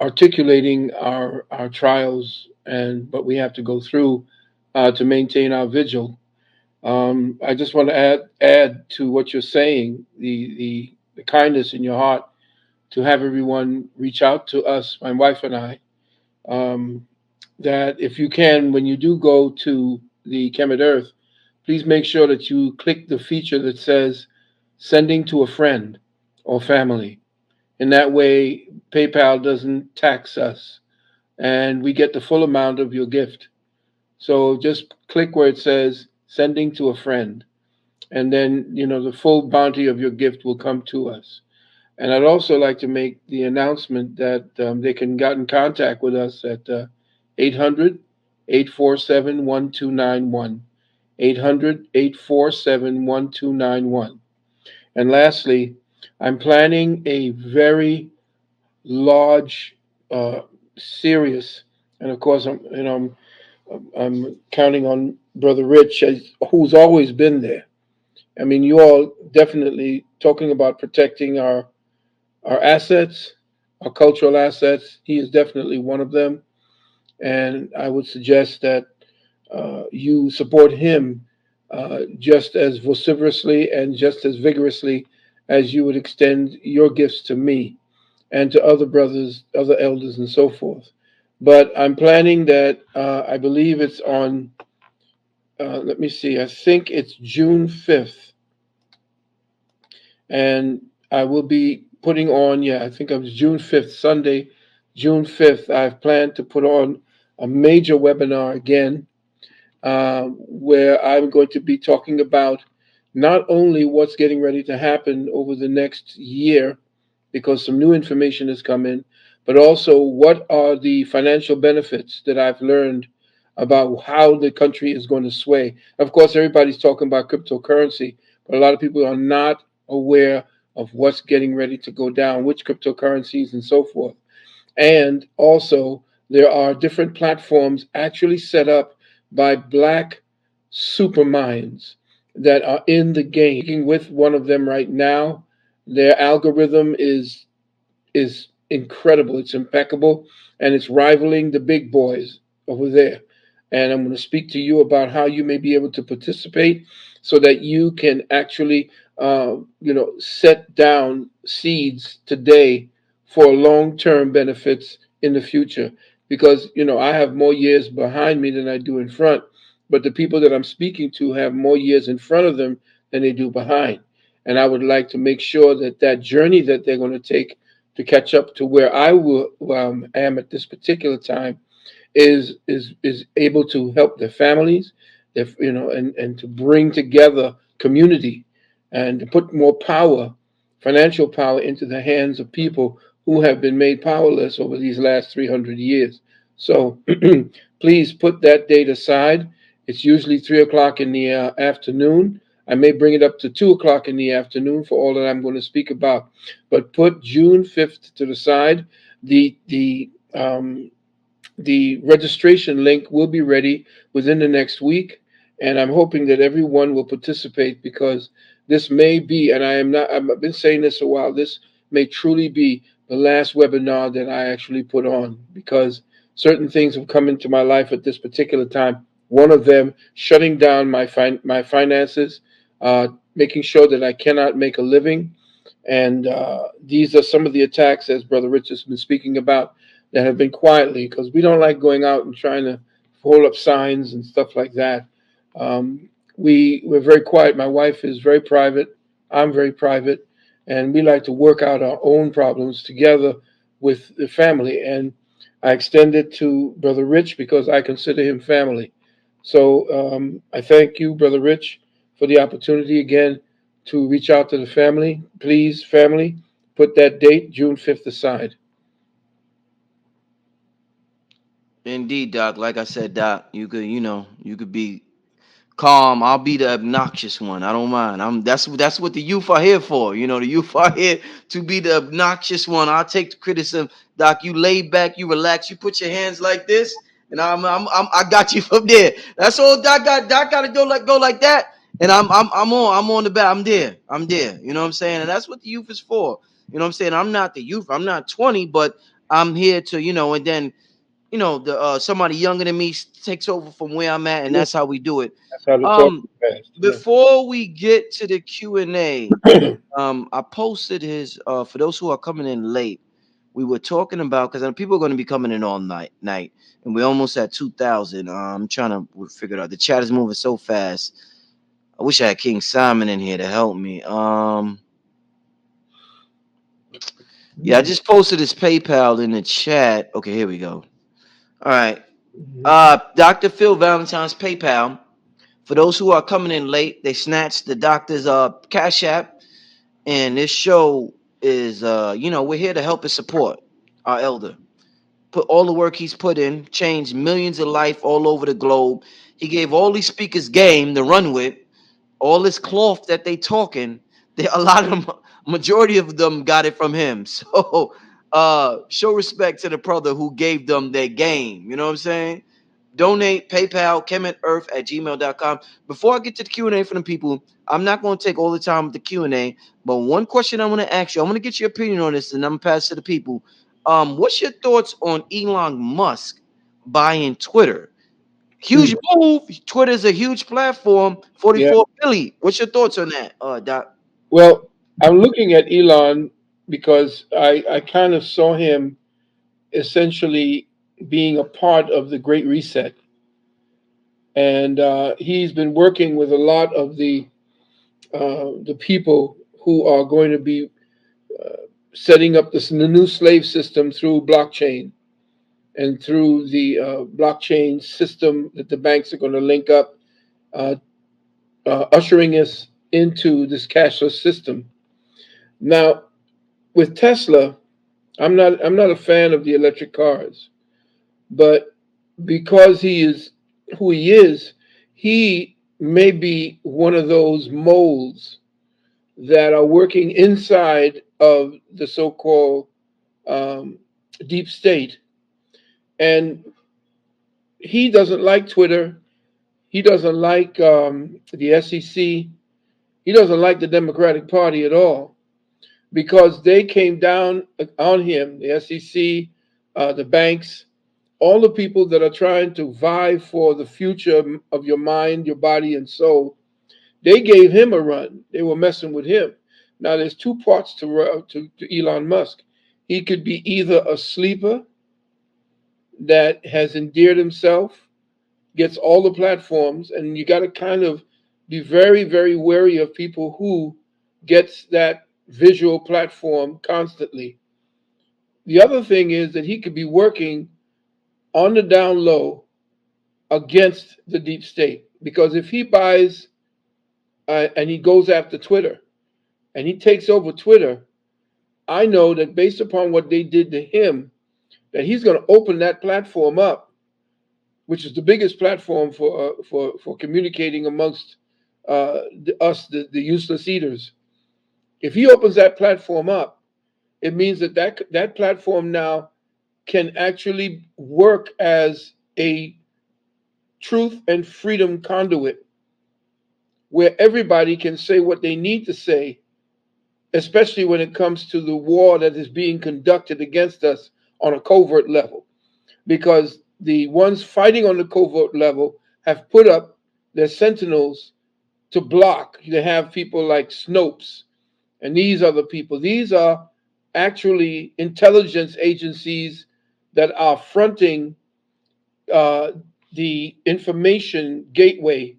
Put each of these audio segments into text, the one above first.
articulating our trials, but we have to go through to maintain our vigil. I just want to add to what you're saying, the kindness in your heart to have everyone reach out to us, my wife and I. Um, that if you can, when you do go to the Kemet Earth, please make sure that you click the feature that says sending to a friend or family. In that way, PayPal doesn't tax us and we get the full amount of your gift. So just click where it says sending to a friend, and then the full bounty of your gift will come to us. And I'd also like to make the announcement that they can get in contact with us at 800 847 1291. And lastly, I'm planning a very large, uh, serious, and of course, I'm counting on Brother Rich, who's always been there. I mean, you all definitely talking about protecting our assets, our cultural assets. He is definitely one of them, and I would suggest that you support him just as vociferously and just as vigorously as you would extend your gifts to me and to other brothers, other elders, and so forth. But I'm planning that I believe it's on, let me see, I think it's June 5th. And I will be putting on, yeah, I think it was June 5th, Sunday, June 5th. I've planned to put on a major webinar again where I'm going to be talking about not only what's getting ready to happen over the next year, because some new information has come in, but also what are the financial benefits that I've learned about how the country is going to sway. Of course, everybody's talking about cryptocurrency, but a lot of people are not aware of what's getting ready to go down, which cryptocurrencies and so forth. And also, there are different platforms actually set up by black superminds that are in the game. Speaking with one of them right now, their algorithm is incredible. It's impeccable, and it's rivaling the big boys over there. And I'm going to speak to you about how you may be able to participate, so that you can actually, set down seeds today for long-term benefits in the future. Because I have more years behind me than I do in front, but the people that I'm speaking to have more years in front of them than they do behind. And I would like to make sure that that journey that they're going to take to catch up to where am at this particular time is able to help their families, if and to bring together community and to put more power, financial power, into the hands of people who have been made powerless over these last 300 years. So please put that date aside. It's usually 3 o'clock in the afternoon. I may bring it up to 2 o'clock in the afternoon for all that I'm going to speak about. But put June 5th to the side. The registration link will be ready within the next week, and I'm hoping that everyone will participate, because this may be, and I've been saying this a while, this may truly be the last webinar that I actually put on, because certain things have come into my life at this particular time. One of them, shutting down my finances, making sure that I cannot make a living. And these are some of the attacks, as Brother Rich has been speaking about, that have been quietly, because we don't like going out and trying to hold up signs and stuff like that. We're very quiet. My wife is very private. I'm very private, and we like to work out our own problems together with the family. And I extend it to Brother Rich because I consider him family. So I thank you, Brother Rich, for the opportunity again to reach out to the family. Please, family, put that date, June 5th, aside. Indeed, Doc. Like I said, Doc, you could be calm. I'll be the obnoxious one. I don't mind. That's what the youth are here for. The youth are here to be the obnoxious one. I'll take the criticism. Doc, you lay back, you relax, you put your hands like this, and I got you from there. That's all Doc got. Doc got to go like that, and I'm on the back. I'm there. I'm there. You know what I'm saying? And that's what the youth is for. You know what I'm saying? I'm not the youth. I'm not 20, but I'm here to, and then the somebody younger than me takes over from where I'm at, and Yeah, that's how we do it. that's how the talk Um, is passed. Yeah. before we get to the Q&A, I posted his for those who are coming in late. We were talking about because people are going to be coming in all night, and we're almost at 2,000. I'm trying to figure it out. The chat is moving so fast. I wish I had King Simon in here to help me. Yeah, I just posted his PayPal in the chat. Okay, here we go. All right. Dr. Phil Valentine's PayPal. For those who are coming in late, they snatched the doctor's Cash App, and this show is we're here to help and support our elder. Put all the work he's put in, changed millions of life all over the globe. He gave all these speakers game to run with, all this cloth that they talking. They a lot of them, majority of them got it from him. So show respect to the brother who gave them their game. You know what I'm saying? Donate, PayPal, kemetearth@gmail.com. Before I get to the Q&A for the people, I'm not going to take all the time with the Q&A, but one question I want to ask you, I want to get your opinion on this, and I'm going to pass to the people. What's your thoughts on Elon Musk buying Twitter? Huge move. Twitter's a huge platform, Yeah. 44 billion. What's your thoughts on that, Doc? Well, I'm looking at Elon because I kind of saw him essentially being a part of the Great Reset, and he's been working with a lot of the people who are going to be setting up the new slave system through blockchain and through the blockchain system that the banks are going to link up, uh, ushering us into this cashless system. Now, with Tesla, I'm not a fan of the electric cars, but because he is who he may be one of those molds that are working inside of the so-called um, deep state, and he doesn't like Twitter. He doesn't like the SEC. He doesn't like the Democratic Party at all because they came down on him, the SEC, the banks, all the people that are trying to vie for the future of your mind, your body, and soul. They gave him a run. They were messing with him. Now, there's two parts to Elon Musk. He could be either a sleeper that has endeared himself, gets all the platforms, and you got to kind of be very, very wary of people who gets that visual platform constantly. The other thing is that he could be working on the down low against the deep state because if he buys and he goes after Twitter and he takes over Twitter, I know that based upon what they did to him, that he's going to open that platform up, which is the biggest platform for communicating amongst the useless eaters. If he opens that platform up, it means that platform now can actually work as a truth and freedom conduit where everybody can say what they need to say, especially when it comes to the war that is being conducted against us on a covert level. Because the ones fighting on the covert level have put up their sentinels to block. They have people like Snopes and these other people. These are actually intelligence agencies that are fronting uh, the information gateway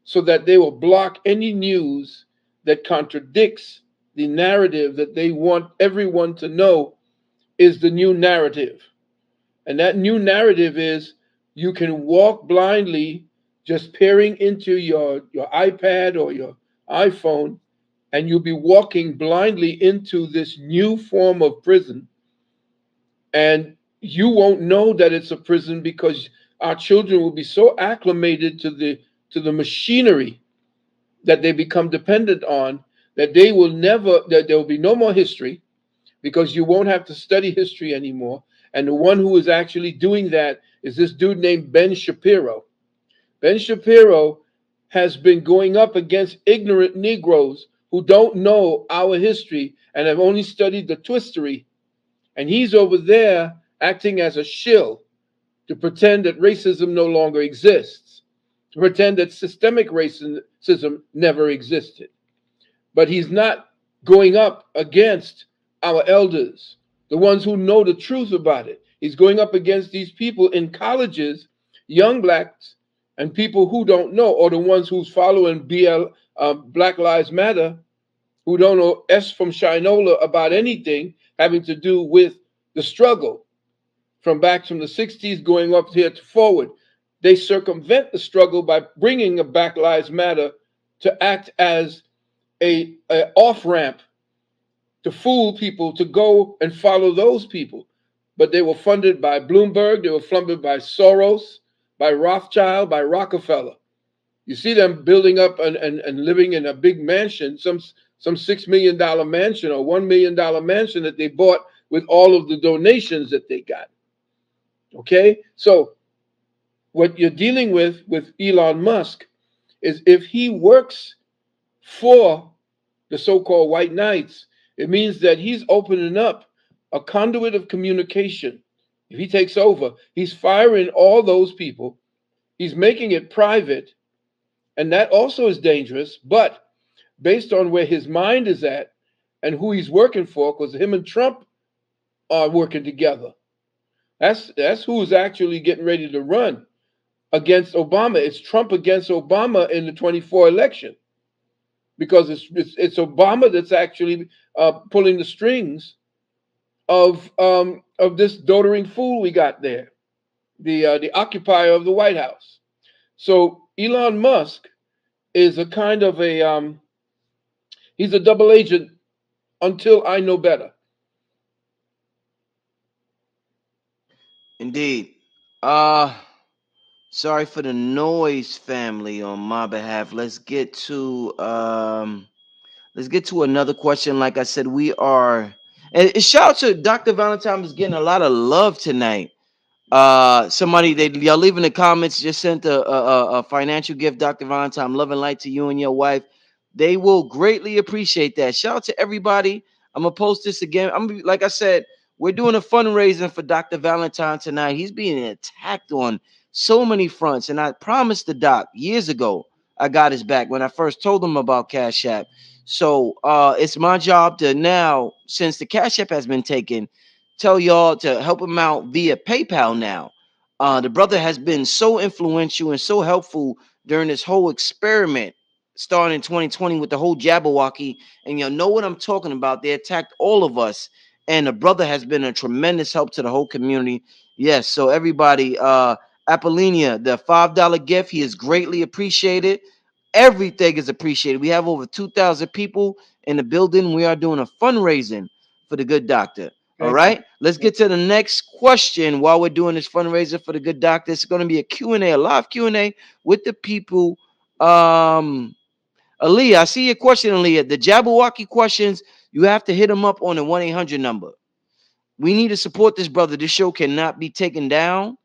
so that they will block any news that contradicts the narrative that they want everyone to know is the new narrative. And that new narrative is you can walk blindly just peering into your iPad or your iPhone, and you'll be walking blindly into this new form of prison. And you won't know that it's a prison because our children will be so acclimated to the machinery that they become dependent on that that there will be no more history because you won't have to study history anymore. And the one who is actually doing that is this dude named Ben Shapiro. Ben Shapiro has been going up against ignorant Negroes who don't know our history and have only studied the twistery. And he's over there acting as a shill to pretend that racism no longer exists, to pretend that systemic racism never existed. But he's not going up against our elders, the ones who know the truth about it. He's going up against these people in colleges, young blacks, and people who don't know, or the ones who's following Black Lives Matter, who don't know S from Shinola about anything having to do with the struggle from the 60s going up here to forward. They circumvent the struggle by bringing a Black Lives Matter to act as a off ramp to fool people to go and follow those people. But they were funded by Bloomberg, they were funded by Soros, by Rothschild, by Rockefeller. You see them building up and living in a big mansion, some $6 million mansion or $1 million mansion that they bought with all of the donations that they got. Okay, so what you're dealing with Elon Musk is if he works for the so-called white knights, it means that he's opening up a conduit of communication. If he takes over, he's firing all those people. He's making it private, and that also is dangerous. But based on where his mind is at and who he's working for, because him and Trump are working together. That's who's actually getting ready to run against Obama. It's Trump against Obama in the 24 election, because it's Obama that's actually pulling the strings of this doddering fool we got there, the occupier of the White House. So Elon Musk is a kind of he's a double agent until I know better. Indeed. Uh Sorry for the noise, family, on my behalf. Let's get to another question. Like I said, we are, and shout out to Dr. Valentine is getting a lot of love tonight. Somebody, y'all leave in the comments, just sent a financial gift, Dr. Valentine. Love and light to you and your wife. They will greatly appreciate that. Shout out to everybody. I'm gonna post this again. Like I said, we're doing a fundraising for Dr. Valentine tonight. He's being attacked on so many fronts, and I promised the doc years ago I got his back when I first told him about Cash App. So it's my job to now, since the Cash App has been taken, tell y'all to help him out via PayPal now. The brother has been so influential and so helpful during this whole experiment starting in 2020 with the whole Jabberwocky. And you'll know what I'm talking about. They attacked all of us. And the brother has been a tremendous help to the whole community. Yes, so everybody, Apollina, the $5 gift, he is greatly appreciated. Everything is appreciated. We have over 2,000 people in the building. We are doing a fundraising for the good doctor. All Thank you. right, let's get to the next question while we're doing this fundraiser for the good doctor. It's going to be a Q&A, a live Q&A with the people. Aaliyah, I see your question, Aaliyah. The Jabberwocky questions, you have to hit them up on the 1-800 number. We need to support this brother. This show cannot be taken down.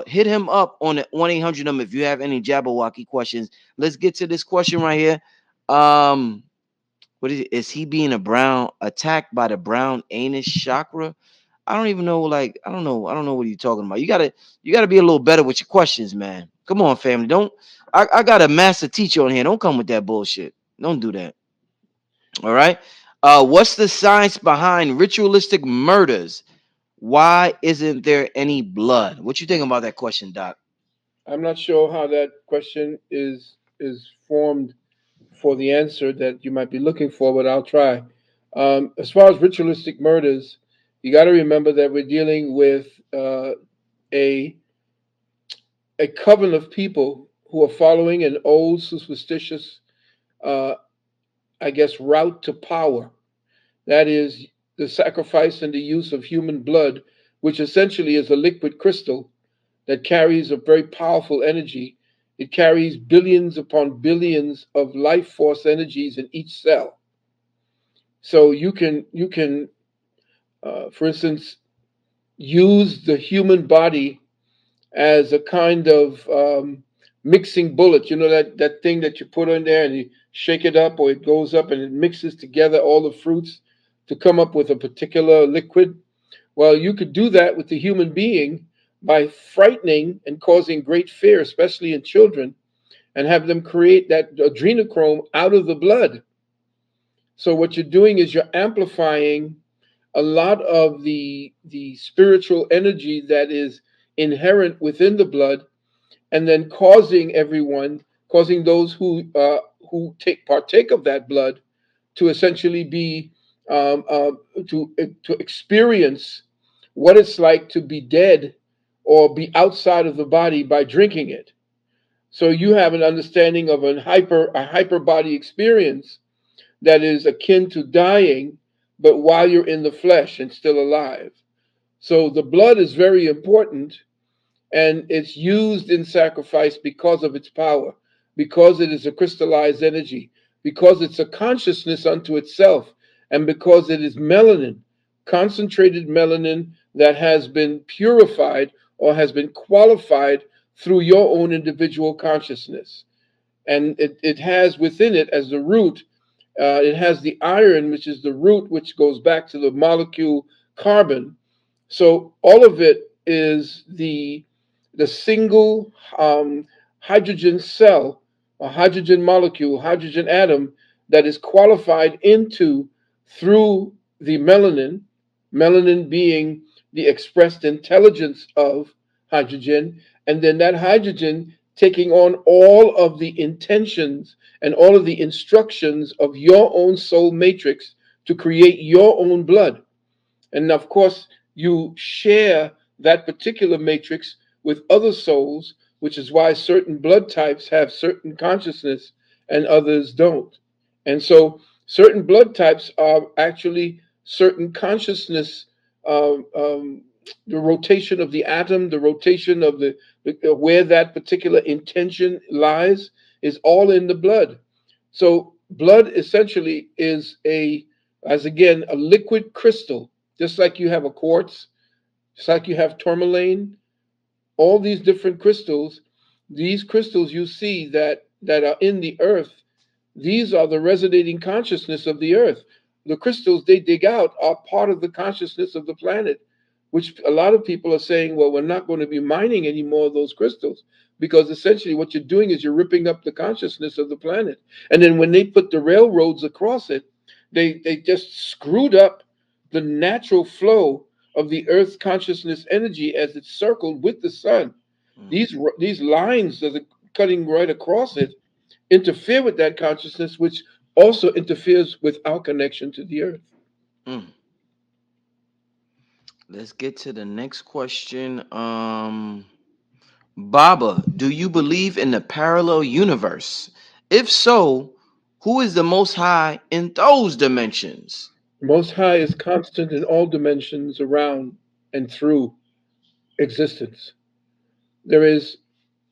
Hit him up on the 1-800 number if you have any Jabberwocky questions. Let's get to this question right here. What is he being attacked by the brown anus chakra? I don't even know. Like, I don't know what you're talking about. You gotta be a little better with your questions, man. Come on, family. Don't. I got a master teacher on here. Don't come with that bullshit. Don't do that. All right. What's the science behind ritualistic murders? Why isn't there any blood? What you think about that question, Doc? I'm not sure how that question is formed for the answer that you might be looking for, but I'll try. As far as ritualistic murders, you got to remember that we're dealing with a a coven of people who are following an old superstitious, uh, I guess, route to power. That is the sacrifice and the use of human blood, which essentially is a liquid crystal that carries a very powerful energy. It carries billions upon billions of life force energies in each cell. So you can, for instance, use the human body as a kind of mixing bullet. You know that thing that you put in there and you shake it up, or it goes up and it mixes together all the fruits to come up with a particular liquid. Well, you could do that with the human being by frightening and causing great fear, especially in children, and have them create that adrenochrome out of the blood. So what you're doing is you're amplifying a lot of the spiritual energy that is inherent within the blood, and then causing those who take partake of that blood to essentially be to experience what it's like to be dead or be outside of the body by drinking it. So you have an understanding of a hyper body experience that is akin to dying, but while you're in the flesh and still alive. So the blood is very important, and it's used in sacrifice because of its power, because it is a crystallized energy, because it's a consciousness unto itself, and because it is melanin, concentrated melanin that has been purified or has been qualified through your own individual consciousness. And it has within it as the root, it has the iron, which is the root, which goes back to the molecule carbon. So all of it is the single hydrogen cell, a hydrogen molecule, hydrogen atom that is qualified into through the melanin, melanin being the expressed intelligence of hydrogen, and then that hydrogen taking on all of the intentions and all of the instructions of your own soul matrix to create your own blood. And of course, you share that particular matrix with other souls, which is why certain blood types have certain consciousness and others don't. And so, certain blood types are actually certain consciousness, um, um, the rotation of the atom, the rotation of where that particular intention lies is all in the blood. So, blood essentially is as again, a liquid crystal, just like you have a quartz, just like you have tourmaline, all these different crystals, these crystals you see that are in the earth, these are the resonating consciousness of the earth. The crystals they dig out are part of the consciousness of the planet, which a lot of people are saying, well, we're not going to be mining any more of those crystals because essentially what you're doing is you're ripping up the consciousness of the planet. And then when they put the railroads across it, they just screwed up the natural flow of the earth's consciousness energy as it's circled with the sun. Mm, These lines that are cutting right across it interfere with that consciousness, which also interferes with our connection to the earth. mm. Let's get to the next question. Baba, do you believe in the parallel universe? If so, who is the most high in those dimensions? Most High is constant in all dimensions around and through existence. There is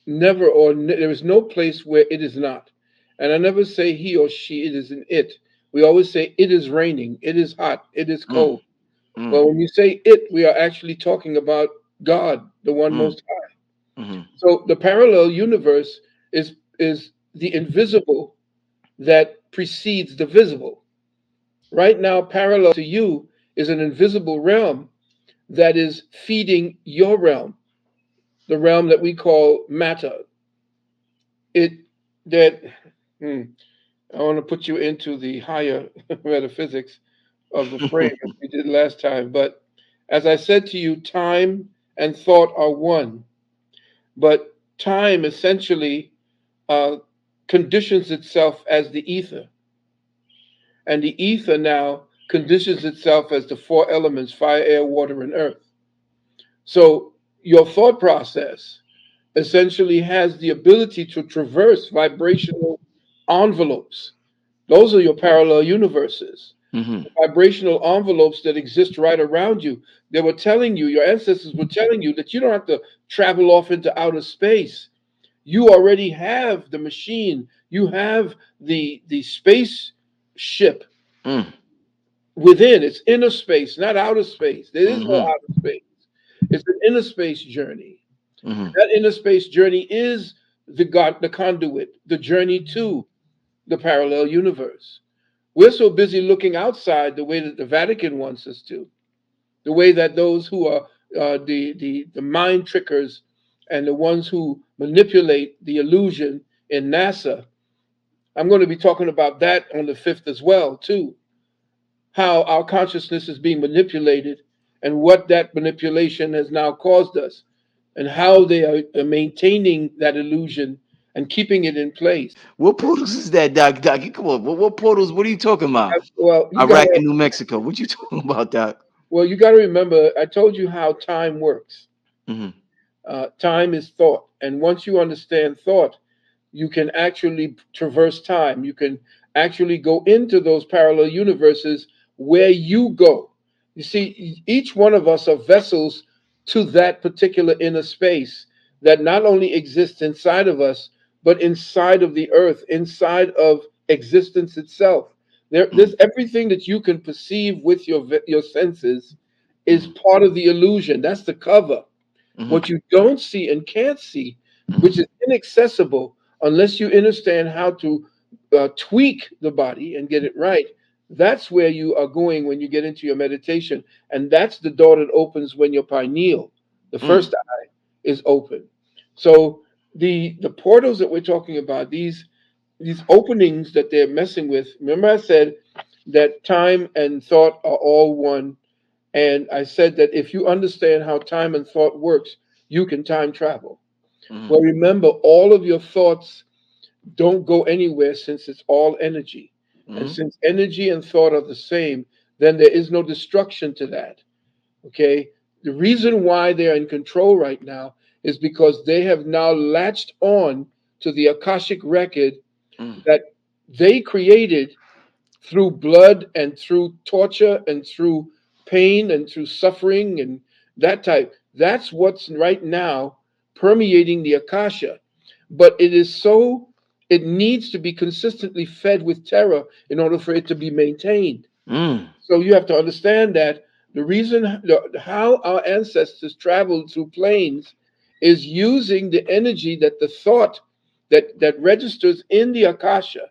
there is no place where it is not. And I never say he or she, it is an it. We always say it is raining, it is hot, it is Mm, cold. mm, Well, when you say it, we are actually talking about God, the one mm, most high. mm, So the parallel universe is the invisible that precedes the visible. Right now, parallel to you is an invisible realm that is feeding your realm, the realm that we call matter. It that hmm, I want to put you into the higher metaphysics of the frame as we did last time. But as I said to you, time and thought are one. But time essentially uh, conditions itself as the ether, and the ether now conditions itself as the four elements: fire, air, water, and earth. So your thought process essentially has the ability to traverse vibrational envelopes. Those are your parallel universes. mm, Vibrational envelopes that exist right around you. They were telling you, your ancestors were telling you that you don't have to travel off into outer space. You already have the machine. You have the space ship mm, within. It's inner space, not outer space. There is no mm, outer space. It's an inner space journey. mm, That inner space journey is the conduit, the journey to the parallel universe. We're so busy looking outside the way that the Vatican wants us to. the way that those who are the mind trickers and the ones who manipulate the illusion in NASA. I'm going to be talking about that on the 5th as well, too. How our consciousness is being manipulated and what that manipulation has now caused us and how they are maintaining that illusion and keeping it in place. What portals is that, Doc? Doc, come on. What portals? What are you talking about? Well, you got Iraq to and New Mexico. What you talking about, Doc? well, you got to remember. I told you how time works. Mm-hmm. Time is thought, and once you understand thought, you can actually traverse time. You can actually go into those parallel universes where you go. You see, each one of us are vessels to that particular inner space that not only exists inside of us, but inside of the earth, inside of existence itself. There's everything that you can perceive with your senses is Mm-hmm. part of the illusion. That's the cover. Mm-hmm. What you don't see and can't see, which Mm-hmm. is inaccessible unless you understand how to tweak the body and get it right, that's where you are going when you get into your meditation. And that's the door that opens when your pineal, the Mm-hmm. first eye, is open. So the portals that we're talking about, these openings that they're messing with, remember I said that time and thought are all one, and I said that if you understand how time and thought works, you can time travel. Mm-hmm. Well, remember, all of your thoughts don't go anywhere since it's all energy. And Mm-hmm. since energy and thought are the same, then there is no destruction to that. Okay? The reason why they're in control right now is because they have now latched on to the Akashic record that they created through blood and through torture and through pain and through suffering and that type. That's what's right now permeating the Akasha. But it is so, it needs to be consistently fed with terror in order for it to be maintained. Mm-hmm. So you have to understand that the reason how our ancestors traveled through planes is using the energy that the thought that registers in the Akasha.